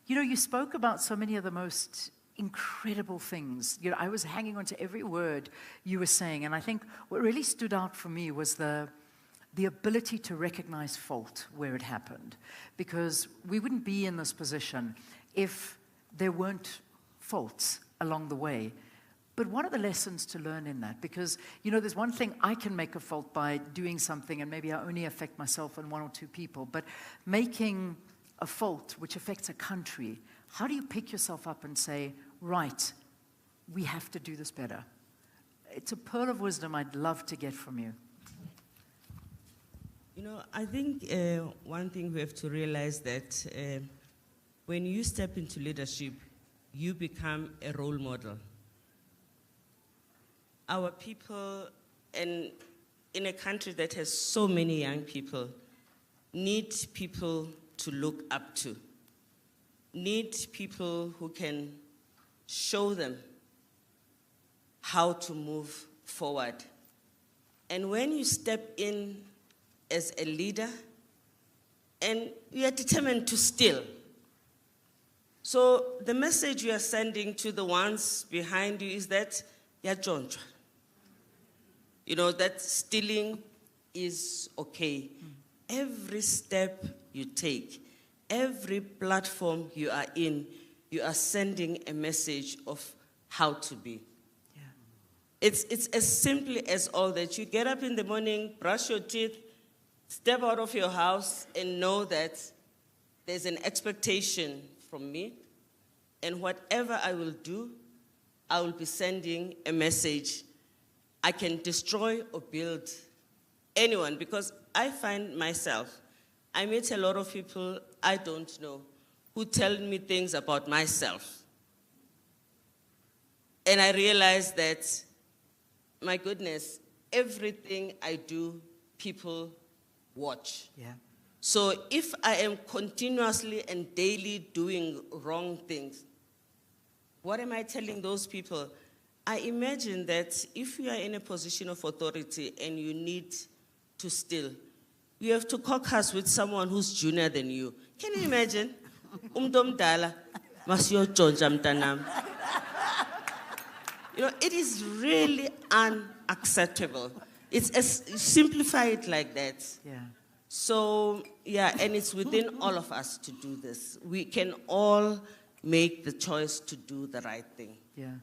You spoke about so many of the most incredible things. I was hanging on to every word you were saying, and I think what really stood out for me was the ability to recognize fault where it happened, because we wouldn't be in this position if there weren't faults along the way. But what are the lessons to learn in that? Because, there's one thing, I can make a fault by doing something, and maybe I only affect myself and one or two people, but making a fault which affects a country, how do you pick yourself up and say, right, we have to do this better? It's a pearl of wisdom I'd love to get from you. I think one thing we have to realize that when you step into leadership, you become a role model. Our people, and in a country that has so many young people, need people to look up to, need people who can show them how to move forward. And when you step in as a leader, and you are determined to steal. So the message you are sending to the ones behind you is that yajonjwa. That stealing is okay. Every step you take, every platform you are in, you are sending a message of how to be. Yeah. It's as simple as all that. You get up in the morning, brush your teeth, step out of your house, and know that there's an expectation from me, and whatever I will do, I will be sending a message. I can destroy or build anyone, because I find myself, I meet a lot of people I don't know who tell me things about myself. And I realize that, my goodness, everything I do, people watch. Yeah. So if I am continuously and daily doing wrong things, what am I telling those people? I imagine that if you are in a position of authority and you need to steal, you have to caucus with someone who's junior than you. Can you imagine? Umdomdala, masyo jonja mtanam. It is really unacceptable. Simplify it like that. Yeah. So, and it's within all of us to do this. We can all make the choice to do the right thing. Yeah.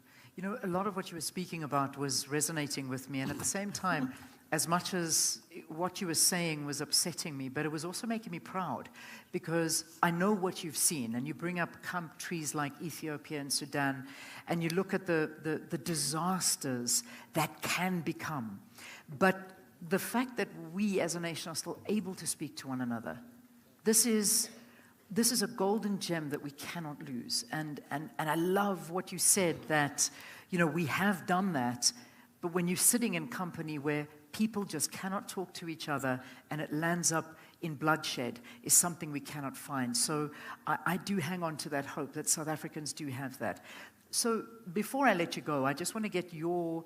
A lot of what you were speaking about was resonating with me, and at the same time, as much as what you were saying was upsetting me, but it was also making me proud, because I know what you've seen, and you bring up countries like Ethiopia and Sudan, and you look at the disasters that can become. But the fact that we as a nation are still able to speak to one another, this is a golden gem that we cannot lose. And I love what you said, that, we have done that, but when you're sitting in company where people just cannot talk to each other and it lands up in bloodshed, is something we cannot find. So I do hang on to that hope that South Africans do have that. So before I let you go, I just want to get your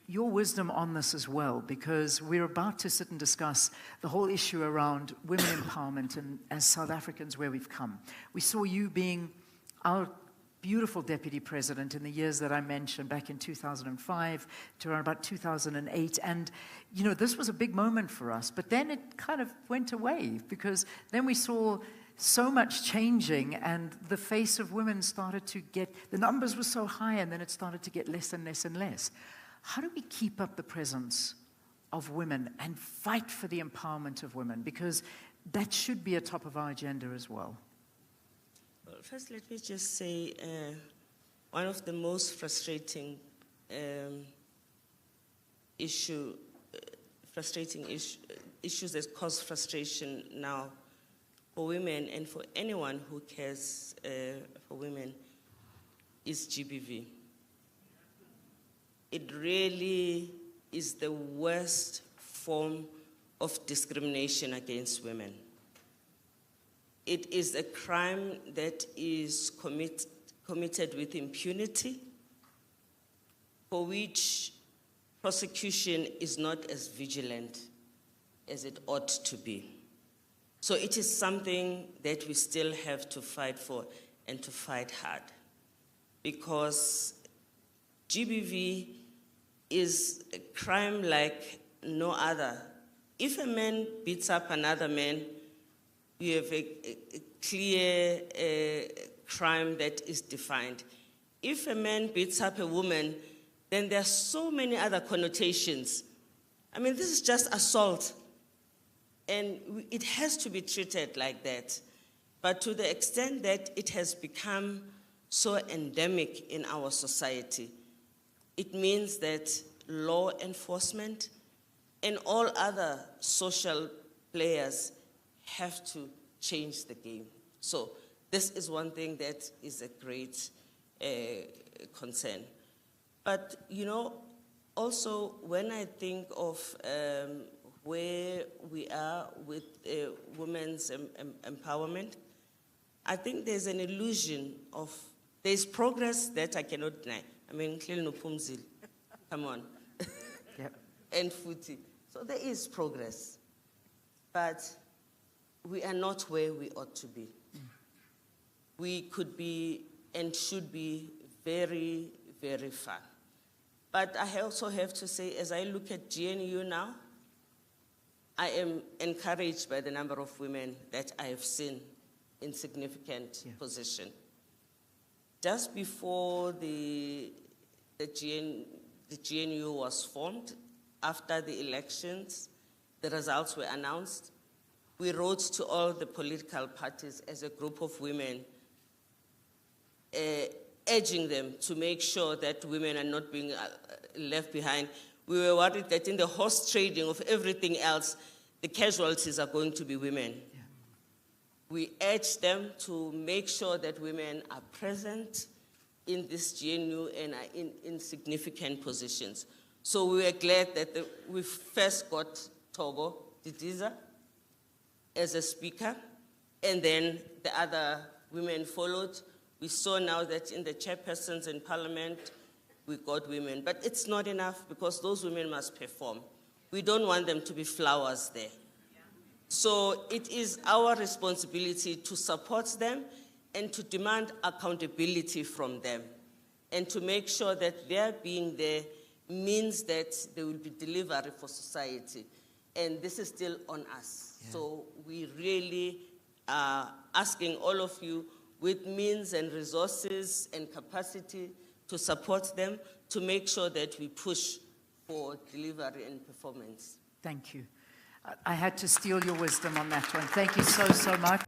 wisdom on this as well, because we're about to sit and discuss the whole issue around women empowerment and as South Africans where we've come. We saw you being our beautiful deputy president in the years that I mentioned, back in 2005 to around about 2008. And, this was a big moment for us. But then it kind of went away, because then we saw so much changing, and the face of women started to get, the numbers were so high, and then it started to get less and less and less. How do we keep up the presence of women and fight for the empowerment of women? Because that should be a top of our agenda as well. Well, first, let me just say one of the most frustrating issues that cause frustration now for women and for anyone who cares for women is GBV. It really is the worst form of discrimination against women. It is a crime that is committed with impunity, for which prosecution is not as vigilant as it ought to be. So it is something that we still have to fight for and to fight hard, because GBV is a crime like no other. If a man beats up another man, you have a clear crime that is defined. If a man beats up a woman, then there are so many other connotations. I mean, this is just assault. And it has to be treated like that. But to the extent that it has become so endemic in our society, it means that law enforcement and all other social players have to change the game. So this is one thing that is a great concern. But, you know, also when I think of where we are with women's empowerment, I think there's an illusion of, there's progress that I cannot deny. I mean, clearly no Phumzile, come on. Yep. And Futhi. So there is progress, but we are not where we ought to be. We could be and should be very, very far. But I also have to say, as I look at GNU now, I am encouraged by the number of women that I have seen in significant position. Just before the GNU was formed, after the elections, the results were announced, we wrote to all the political parties as a group of women, urging them to make sure that women are not being left behind. We were worried that in the horse trading of everything else, the casualties are going to be women. Yeah. We urge them to make sure that women are present in this GNU and are in significant positions. So we were glad that we first got Togo Didiza as a speaker, and then the other women followed. We saw now that in the chairpersons in parliament, we got women. But it's not enough, because those women must perform. We don't want them to be flowers there. So it is our responsibility to support them and to demand accountability from them, and to make sure that their being there means that there will be delivery for society. And this is still on us. Yeah. So we really are asking all of you, with means and resources and capacity, to support them, to make sure that we push for delivery and performance. Thank you. I had to steal your wisdom on that one. Thank you so, so much.